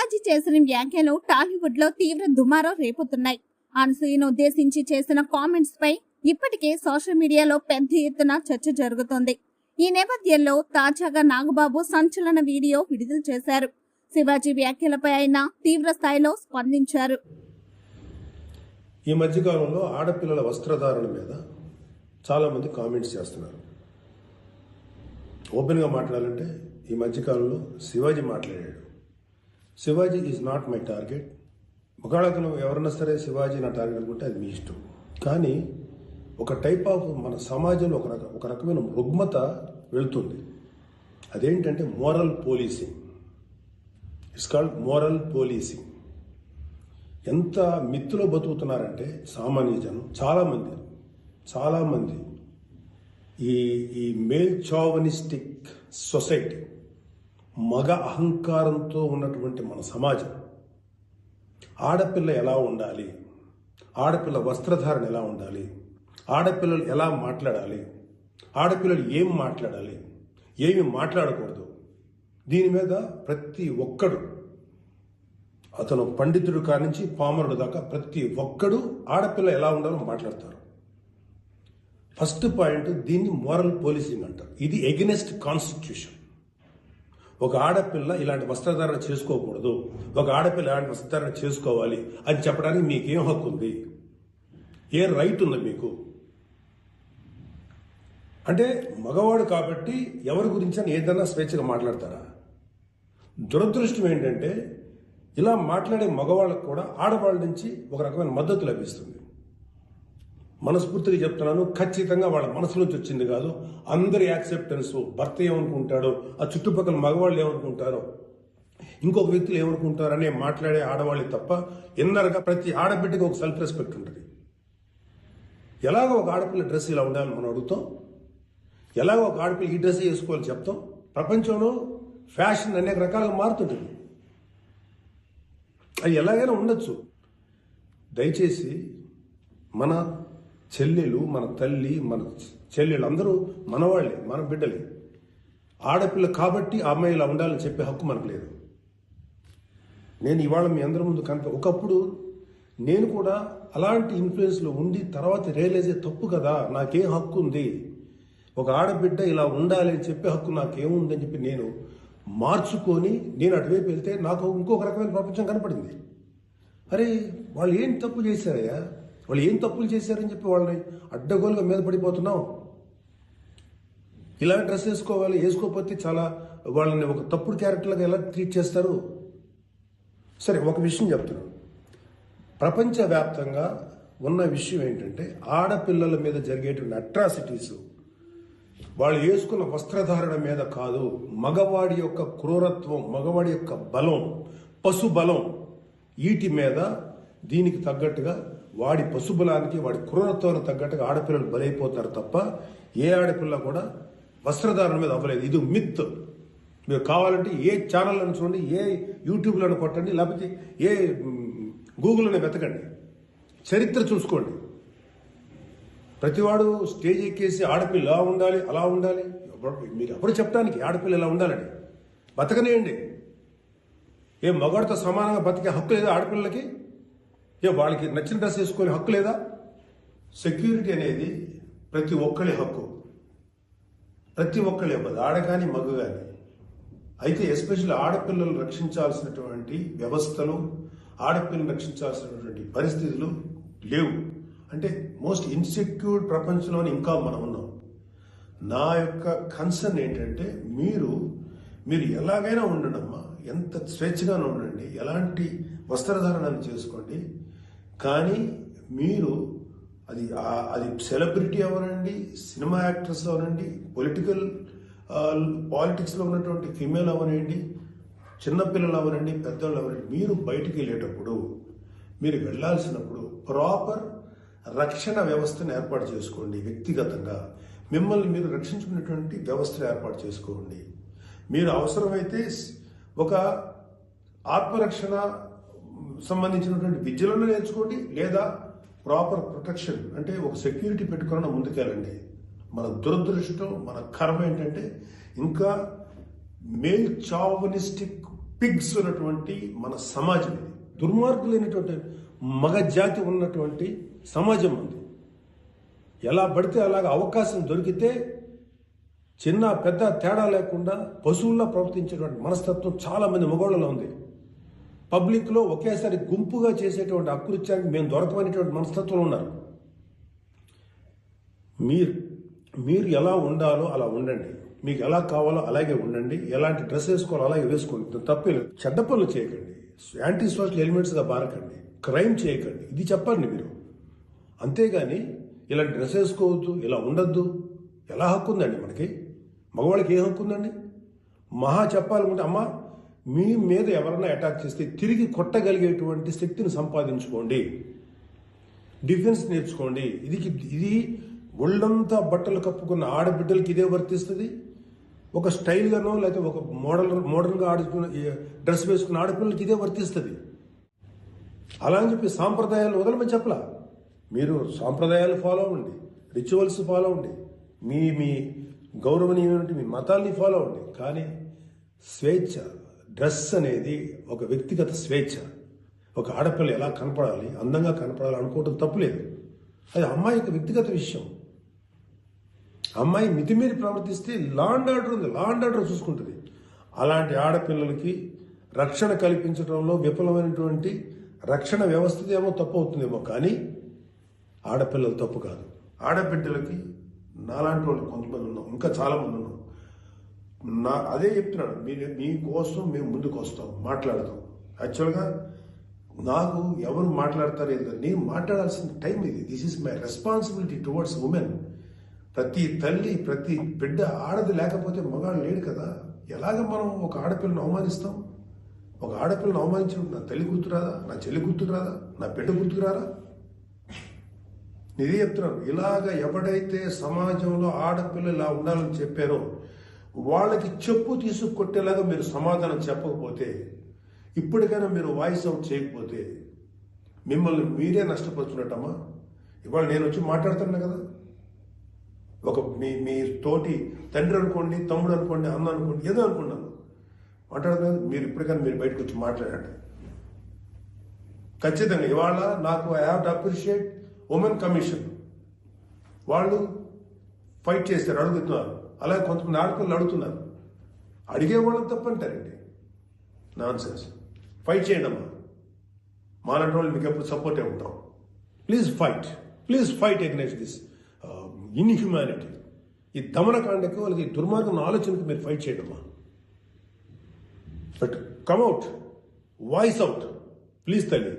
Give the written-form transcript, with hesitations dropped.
శివాజీ చేసిన వ్యాఖ్యలు టాలీవుడ్ లో తీవ్ర దుమారం రేపుతున్నాయి. అనసూయను ఉద్దేశించి చేసిన కామెంట్స్ పై ఇప్పటికే సోషల్ మీడియాలో పెద్ద ఎత్తున చర్చ జరుగుతోంది. ఈ నేపథ్యంలో తాజాగా నాగబాబు సంచలన వీడియో విడుదల చేశారు. శివాజీ వ్యాఖ్యలపై ఆయన తీవ్ర స్థాయిలో స్పందించారు. ఈ మధ్యకాలంలో ఆడపిల్లల వస్త్రధారణ మీద చాలా మంది కామెంట్స్ చేస్తున్నారు. ఓపెన్గా మాట్లాడాలంటే ఈ మధ్యకాలంలో శివాజీ మాట్లాడాడు. Shivaji is not my target. ఒకవేళ ఎవరన్నా సరే శివాజీ నా టార్గెట్ అనుకుంటే అది మీ ఇష్టం. కానీ ఒక టైప్ ఆఫ్ మన సమాజంలో ఒక రకమైన రుగ్మత వెళుతుంది. అదేంటంటే moral policing. It's called moral policing. ఎంత మిత్తులో బతుకుతున్నారంటే సామాన్య జనం చాలామంది ఈ మేల్ చావనిస్టిక్ సొసైటీ, మగ అహంకారంతో ఉన్నటువంటి మన సమాజం, ఆడపిల్ల ఎలా ఉండాలి, ఆడపిల్ల వస్త్రధారణ ఎలా ఉండాలి, ఆడపిల్లలు ఎలా మాట్లాడాలి, ఆడపిల్లలు ఏం మాట్లాడాలి, ఏమి మాట్లాడకూడదు, దీని మీద ప్రతి ఒక్కడు, అతను పండితుడు కానించి పామరుడు దాకా ప్రతి ఒక్కడు ఆడపిల్ల ఎలా ఉండాలో మాట్లాడతారు. ఫస్ట్ పాయింట్, దీన్ని మోరల్ పోలీసింగ్ అంటారు. ఇది ఎగెనెస్ట్ కాన్స్టిట్యూషన్. ఒక ఆడపిల్ల ఇలాంటి వస్త్రధారణ చేసుకోకూడదు, ఒక ఆడపిల్ల ఇలాంటి వస్త్రధారణ చేసుకోవాలి అని చెప్పడానికి మీకేం హక్కు ఉంది? ఏ రైట్ ఉంది మీకు? అంటే మగవాడు కాబట్టి ఎవరి గురించి అని ఏదైనా స్వేచ్ఛగా మాట్లాడతారా? దురదృష్టం ఏంటంటే ఇలా మాట్లాడే మగవాళ్ళకు కూడా ఆడవాళ్ళ నుంచి ఒక రకమైన మద్దతు లభిస్తుంది. మనస్ఫూర్తిగా చెప్తున్నాను, ఖచ్చితంగా వాళ్ళ మనసు నుంచి వచ్చింది కాదు. అందరి యాక్సెప్టెన్స్, భర్త ఏమనుకుంటాడో, ఆ చుట్టుపక్కల మగవాళ్ళు ఏమనుకుంటారో, ఇంకొక వ్యక్తులు ఏమనుకుంటారో అనే మాట్లాడే ఆడవాళ్ళు తప్ప ఇన్నరగా ప్రతి ఆడబిడ్డకి ఒక సెల్ఫ్ రెస్పెక్ట్ ఉంటుంది. ఎలాగో ఒక ఆడపిల్ల డ్రెస్ ఇలా ఉండాలని మనం అడుగుతాం, ఎలాగో ఒక ఆడపిల్ల ఈ డ్రెస్ వేసుకోవాలని చెప్తాం. ప్రపంచంలో ఫ్యాషన్ అనేక రకాలుగా మారుతుంటుంది. అది ఎలాగైనా ఉండొచ్చు. దయచేసి మన చెల్లెలు, మన తల్లి, మన చెల్లెలు అందరూ మనవాళ్లే, మన బిడ్డలే. ఆడపిల్ల కాబట్టి ఆ అమ్మాయి ఇలా ఉండాలని చెప్పే హక్కు మనకు లేదు. నేను ఇవాళ మీ అందరి ముందు ఒకప్పుడు నేను కూడా అలాంటి ఇన్ఫ్లుయెన్స్లో ఉండి తర్వాత రియలైజ్ తప్పు కదా, నాకేం హక్కు ఉంది, ఒక ఆడబిడ్డ ఇలా ఉండాలి అని చెప్పే హక్కు నాకేముందని చెప్పి నేను మార్చుకొని నేను అటువైపు వెళ్తే నాకు ఇంకొక రకమైన ప్రపంచం కనపడింది. అరే వాళ్ళు ఏం తప్పు చేశారయ్యా, వాళ్ళు ఏం తప్పులు చేశారని చెప్పి వాళ్ళని అడ్డగోలుగా మీద పడిపోతున్నాం. ఇలా డ్రెస్ వేసుకోవాలి, వేసుకోకపోతే చాలా వాళ్ళని ఒక తప్పుడు క్యారెక్టర్లుగా ఎలా ట్రీట్ చేస్తారు? సరే, ఒక విషయం చెప్తున్నాను. ప్రపంచవ్యాప్తంగా ఉన్న విషయం ఏంటంటే ఆడపిల్లల మీద జరిగేటువంటి అట్రాసిటీస్ వాళ్ళు వేసుకున్న వస్త్రధారణ మీద కాదు, మగవాడి యొక్క క్రూరత్వం, మగవాడి యొక్క బలం, పశు బలం, వీటి మీద దీనికి తగ్గట్టుగా వాడి పశుబలానికి, వాడి క్రూరత్వానికి తగ్గట్టుగా ఆడపిల్లలు బలైపోతారు తప్ప ఏ ఆడపిల్ల కూడా వస్త్రధారణ మీద అవ్వలేదు. ఇది మిత్. మీరు కావాలంటే ఏ ఛానల్లను చూడండి, ఏ యూట్యూబ్లను కొట్టండి, లేకపోతే ఏ గూగుల్లోనే వెతకండి, చరిత్ర చూసుకోండి. ప్రతివాడు స్టేజ్ ఎక్కేసి ఆడపిల్ల ఇలా ఉండాలి, అలా ఉండాలి, మీరు ఎప్పుడు చెప్పడానికి ఆడపిల్ల ఇలా ఉండాలని బతకనేయండి. ఏ మగవాడితో సమానంగా బతికే హక్కు లేదా ఆడపిల్లలకి? ఏ వాళ్ళకి నచ్చిన డ్రెస్ వేసుకునే హక్కు లేదా? సెక్యూరిటీ అనేది ప్రతి ఒక్కరి హక్కు, ప్రతి ఒక్కరి ఇవ్వదు, ఆడ కానీ మగ కానీ. అయితే ఎస్పెషల్లీ ఆడపిల్లలు రక్షించాల్సినటువంటి వ్యవస్థలు, ఆడపిల్లలు రక్షించాల్సినటువంటి పరిస్థితులు లేవు. అంటే మోస్ట్ ఇన్సెక్యూర్ ప్రపంచంలోనే ఇంకా మనం ఉన్నాం. నా యొక్క కన్సర్న్ ఏంటంటే మీరు ఎలాగైనా ఉండండమ్మా, ఎంత స్వేచ్ఛగానే ఉండండి, ఎలాంటి వస్త్రధారణను చేసుకోండి. కానీ మీరు అది సెలబ్రిటీ అవనండి, సినిమా యాక్టర్స్ అవనండి, పాలిటిక్స్లో ఉన్నటువంటి ఫీమేల్ అవనండి, చిన్నపిల్లలు అవనండి, పెద్దవాళ్ళు అవనండి, మీరు బయటికి వెళ్ళేటప్పుడు, మీరు వెళ్ళాల్సినప్పుడు ప్రాపర్ రక్షణ వ్యవస్థను ఏర్పాటు చేసుకోండి. వ్యక్తిగతంగా మిమ్మల్ని మీరు రక్షించుకునేటువంటి వ్యవస్థను ఏర్పాటు చేసుకోండి. మీరు అవసరమైతే ఒక ఆత్మరక్షణ సంబంధించినటువంటి విద్యలను నేర్చుకోండి, లేదా ప్రాపర్ ప్రొటెక్షన్ అంటే ఒక సెక్యూరిటీ పెట్టుకుని ముందుకెళ్ళండి. మన దురదృష్టం, మన కర్మ ఏంటంటే ఇంకా మేల్ చావనిస్టిక్ పిగ్స్ ఉన్నటువంటి మన సమాజం ఇది. దుర్మార్గులైనటువంటి మగ జాతి ఉన్నటువంటి సమాజం ఉంది. ఎలా పడితే అలాగ అవకాశం దొరికితే చిన్న పెద్ద తేడా లేకుండా పశువుల్లో ప్రవర్తించేటువంటి మనస్తత్వం చాలా మంది మగవాళ్ళలో ఉంది. పబ్లిక్లో ఒకేసారి గుంపుగా చేసేటువంటి అకృత్యానికి మేము దొరకమనేటువంటి మనస్తత్వం ఉన్నారు. మీరు ఎలా ఉండాలో అలా ఉండండి, మీకు ఎలా కావాలో అలాగే ఉండండి, ఎలాంటి డ్రెస్ వేసుకోవాలో అలాగే వేసుకోండి, తప్పలేదు. చెడ్డ పనులు చేయకండి, యాంటీ సోషల్ ఎలిమెంట్స్గా మారకండి, క్రైమ్ చేయకండి, ఇది చెప్పండి మీరు. అంతేగాని ఇలాంటి డ్రెస్ వేసుకోవద్దు, ఇలా ఉండొద్దు, ఎలా హక్కు ఉందండి మనకి? మగవాళ్ళకి ఏ హక్కు ఉందండి? మహా చెప్పాలనుకుంటే అమ్మ మీ మీద ఎవరైనా అటాక్ చేస్తే తిరిగి కొట్టగలిగేటువంటి శక్తిని సంపాదించుకోండి, డిఫెన్స్ నేర్చుకోండి. ఇది ఒళ్ళంతా బట్టలు కప్పుకున్న ఆడబిడ్డలకి ఇదే వర్తిస్తుంది. ఒక స్టైల్గానో లేకపోతే ఒక మోడర్న్గా ఆడుకున్న డ్రెస్ వేసుకున్న ఆడపిల్లలకి ఇదే వర్తిస్తుంది. అలా అని చెప్పి సాంప్రదాయాలు వదలమని చెప్పలా. మీరు సాంప్రదాయాలు ఫాలో అవ్వండి, రిచువల్స్ ఫాలో అవ్వండి, మీ గౌరవనీయమైన మీ మతాల్ని ఫాలో అవ్వండి. కానీ స్వేచ్ఛ, డ్రెస్ అనేది ఒక వ్యక్తిగత స్వేచ్ఛ. ఒక ఆడపిల్ల ఎలా కనపడాలి, అందంగా కనపడాలి అనుకోవడం తప్పులేదు. అది అమ్మాయి యొక్క వ్యక్తిగత విషయం. అమ్మాయి మితిమీరి ప్రవర్తిస్తే లా అండ్ ఆర్డర్ ఉంది, లా అండ్ ఆర్డర్ చూసుకుంటుంది. అలాంటి ఆడపిల్లలకి రక్షణ కల్పించడంలో విఫలమైనటువంటి రక్షణ వ్యవస్థ ఏమో తప్పు అవుతుందేమో, కానీ ఆడపిల్లలు తప్పు కాదు. ఆడబిడ్డలకి నాలాంటి వాళ్ళు కొంతమంది ఉన్నాం, ఇంకా చాలా మంది ఉన్నాం. అదే చెప్తున్నాడు, మీకోసం మేము ముందుకు వస్తాం, మాట్లాడదాం. యాక్చువల్గా నాకు ఎవరు మాట్లాడతారు, నేను మాట్లాడాల్సిన టైం ఇది. This is my responsibility towards women. ప్రతి తల్లి, ప్రతి బిడ్డ, ఆడది లేకపోతే మగాడు లేడు కదా. ఎలాగ మనం ఒక ఆడపిల్లను అవమానిస్తాం? ఒక ఆడపిల్లను అవమానించినప్పుడు నా తల్లి గుర్తురాదా, నా చెల్లి గుర్తురాదా, నా బిడ్డ గుర్తురారా? ఇదే చెప్తున్నాను. ఇలాగ ఎవడైతే సమాజంలో ఆడపిల్లలు ఇలా ఉండాలని చెప్పారో వాళ్ళకి చెప్పు తీసుకొట్టేలాగా మీరు సమాధానం చెప్పకపోతే, ఇప్పటికైనా మీరు వాయిస్ అవుట్ చేయకపోతే మిమ్మల్ని మీరే నష్టపరుచుకున్నట్టమ్మా. ఇవాళ నేను వచ్చి మాట్లాడుతున్నా కదా, ఒక మీ తోటి తండ్రి అనుకోండి, తమ్ముడు అనుకోండి, అన్న అనుకోండి, ఏదో అనుకున్నాను మాట్లాడుతున్నాను. మీరు ఇప్పటికైనా మీరు బయటకు వచ్చి మాట్లాడండి. ఖచ్చితంగా ఇవాళ నాకు I have to appreciate women commission. వాళ్ళు ఫైట్ చేస్తారు, అడుగుతున్నారు. అలాగే కొంతమంది ఆడపిల్లలు అడుగుతున్నారు. అడిగే వాళ్ళని తప్పంటారండి, నాన్ సెన్స్. ఫైట్ చేయండి అమ్మా, మాలాంటి వాళ్ళు మీకు ఎప్పుడు సపోర్టే ఉంటాం. Please fight against this inhumanity. ఈ దమనకాండకు వాళ్ళకి దుర్మార్గం ఆలోచనకు మీరు ఫైట్ చేయండి అమ్మా. But come out, voice out please తల్లి.